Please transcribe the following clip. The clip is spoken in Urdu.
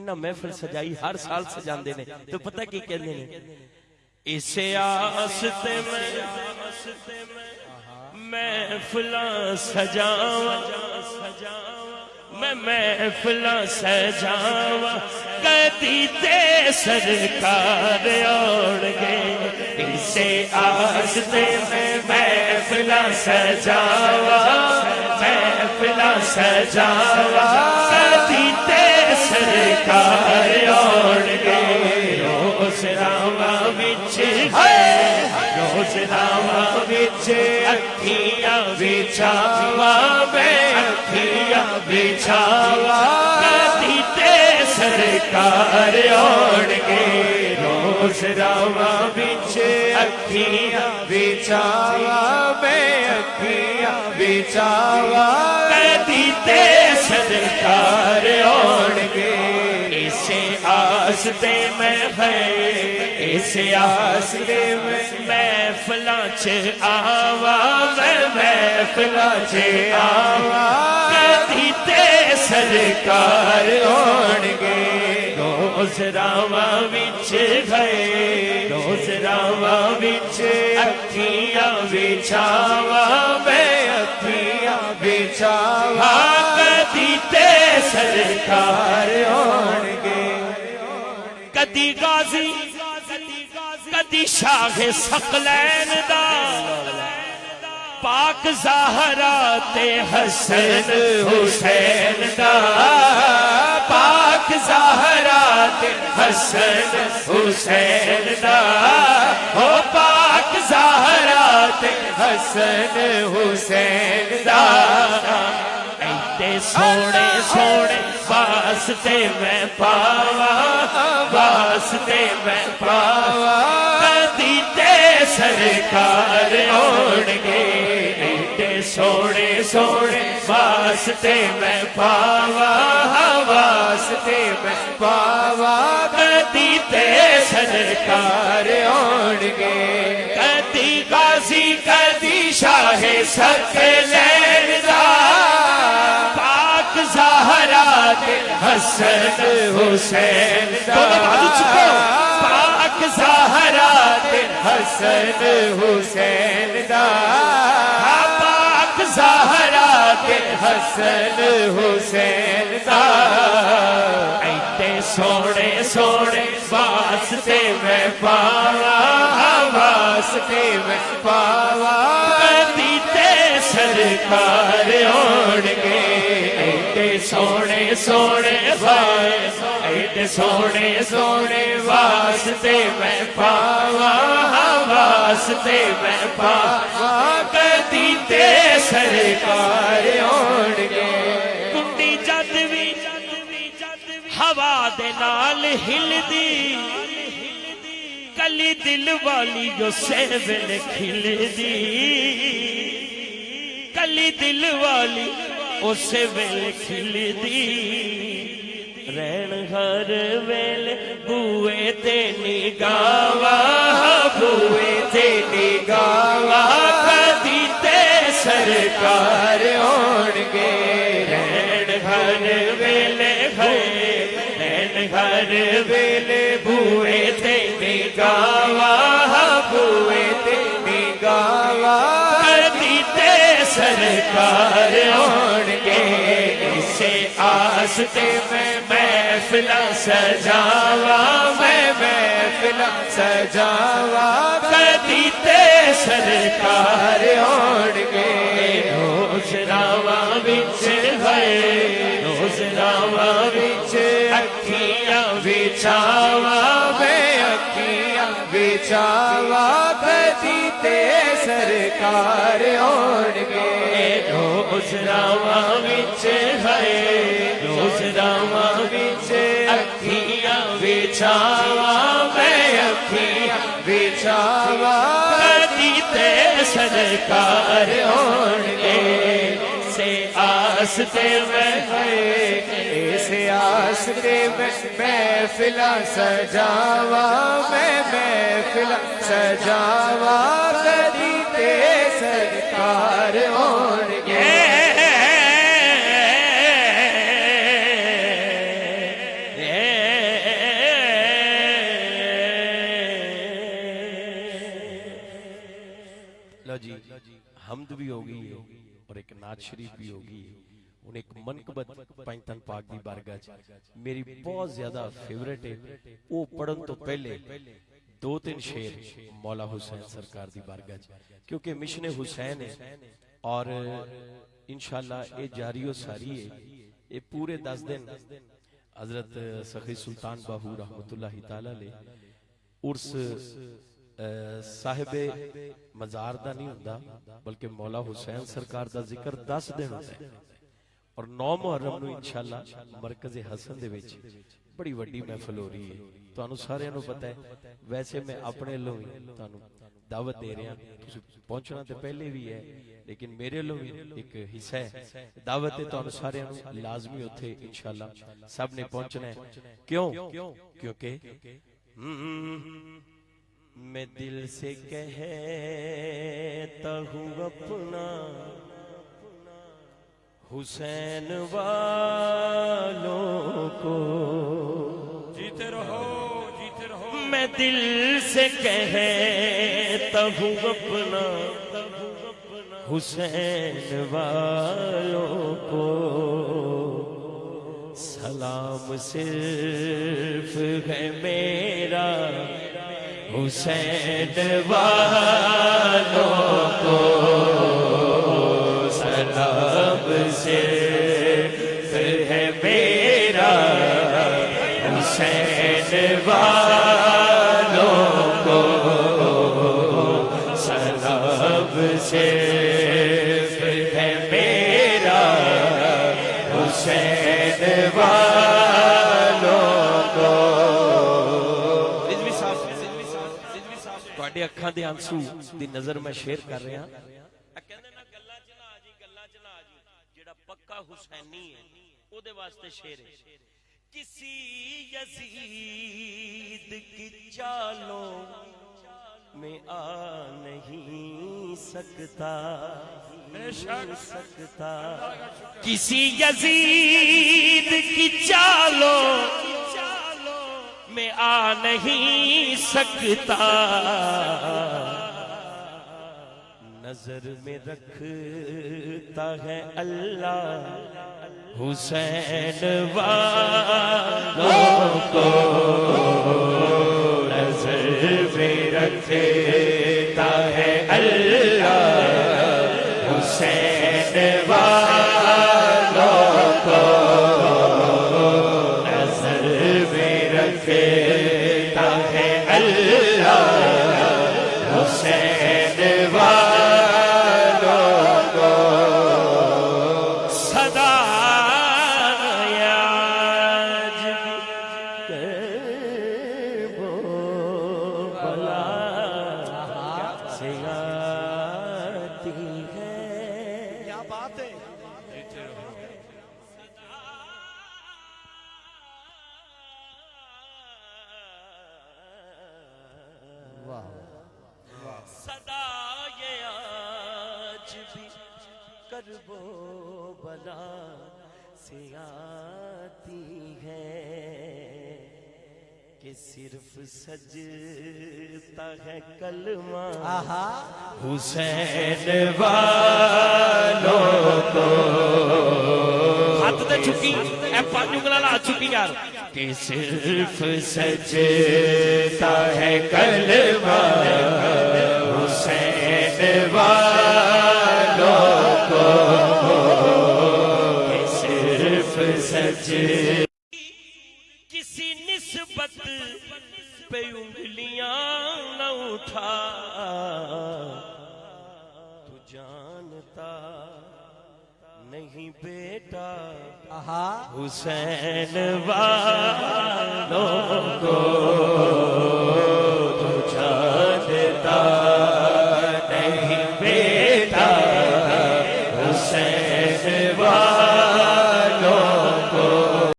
انہاں محفل سجائی ہر سال سجاندے نے تو پتہ کی کہندے نے اسے آستے محفلاں سجاواں میں محفلاں سجاواں کدی تے سرکار آن گے اسے آستے میں محفلاں سجاواں محفلاں سجاواں کدی تے سرکار آن گے روز راواں وچ روز راواں وچ اکھیاں بچھاواں میں اکھیاں بچھاواں کدی تے سرکار آن گے روز راواں وچ اکھیاں بچھاواں میں اکھیاں بچھاواں کدی تے سرکار آن گے اسے آستے میں ہے اسے آستے میں محفلاں چ آواں میں محفلاں چ آواں کدی تے سرکار آن گے روز راواں وچ گئے روز راواں وچ اکھیاں بچھاواں میں اکھیاں بچھاواں کدی تے سرکار آن گے کدی غازی کدی شاہ ثقلین دا پاک زہرا تے حسن حسین دا پاک زہرا تے حسن حسین دا او پاک زہرا تے حسن حسین دا ایتے سونے سونے واسطے میں پاواں واسطے میں پاواں کدی تے سرکار آن گے ایتے سونے سونے واسطے میں پاواں واسطے میں پاواں کدی تے سرکار آن گے کدی غازی کدی شاہ ثقلین دا زہرا تے حسن حسین دا پاک زہرا تے حسن حسین دا پاک زہرا تے حسن حسین دا ایتے سونے سونے واسطے میں پاواں واسطے میں پاواں کدی تے سرکار آن گے سونے سونے ایتے سونے سونے واسطے میں پاواں واسطے میں پاواں کدی تے سرکار آن گے کنڈی جد وی ہوا دے نال ہلدی کلی دل والی جو سیول کھلدی کلی دل والی اسے ویل کھل دی رین ہر ویل بوئے تے نگاواں بوئے تے نگاواں کدی تے سرکار آن گے رین ہر ویل رین ہر ویل بوئے تے نگاواں بوئے تے نگاواں کدی تے سرکار آن گے اسے آستے میں محفلاں سجاواں میں محفلاں سجاواں کدی تے سرکار آن گے روز راواں وچ ہے روز راواں وچ اکھیاں بچھاواں میں اکھیاں بچھاواں کدی تے سرکار آن گے روز راواں وچ ہے روز راواں وچ اکھیاں بچھاواں میں اکھیاں بچھاواں کدی تے سرکار آن گے سے آستے میں ہے اسے آستے میں محفلاں سجاواں میں محفلاں سجاواں کدی تے سرکار آن گے حمد بھی ہوگی اور ایک نعت شریف بھی ہوگی. ان ایک منقبت پنجتن پاک دی بارگاہ میری بہت زیادہ فیورٹ ہے. وہ پڑھن تو پہلے دو تین شعر مولا حسین سرکار دی بارگاہ کیونکہ مشن حسین ہے اور انشاءاللہ اے جاری و ساری ہے. یہ پورے 10 دن حضرت سخی سلطان باہو رحمت اللہ تعالی علیہ عرس صاحب مزار دا نہیں ہوتا بلکہ مولا حسین سرکار دا ذکر 10 دن ہوتا ہے. اور 9 محرم نو انشاءاللہ مرکز حسن دے وچ بڑی وڈی محفل ہو رہی ہے. تانوں سارے نو پتہ ہے. ویسے میں اپنے لو ہی تانوں دعوت دے رہا تسی پہنچنا تے پہلے بھی ہے لیکن میرے لو بھی ایک حصہ ہے دعوت ہے. تانوں سارے نو لازمی ہوتے انشاءاللہ سب نے پہنچنا ہے. کیوں؟ کیونکہ میں دل سے کہتا ہوں اپنا حسین والوں کو جیتے رہو جیتے رہو. میں دل سے کہتا ہوں اپنا حسین والوں کو سلام صرف ہے میرا حسین والوں کو سلام صرف ہے میرا حسین والوں کو سلام صرف ہے میرا حسین والوں کو. تواڈے اکھاں دے آنسو دی نظر میں شیئر کر رہا ہوں. پکا حسینی ہے او دے واسطے شعر ہے. کسی یزید کی چالوں میں آ نہیں سکتا کسی یزید کی چالوں میں آ نہیں سکتا. نظر میں رکھتا ہے اللہ حسین والوں کو نظر میں رکھتا ہے اللہ حسین والوں کو نظر میں رکھتا ہے اللہ حسین والوں کرب و بلا سے آتی ہے کہ صرف سجتا ہے کلمہ حسین والوں کو. ہاتھ تے چکی اے پانچ انگلاں لا چکی یار. کہ صرف سجتا ہے کلمہ حسین والوں کو کہ صرف سج کسی نسبت پہ انگلیاں نہ اٹھا تو جانتا نہیں بیٹا حسین والوں کو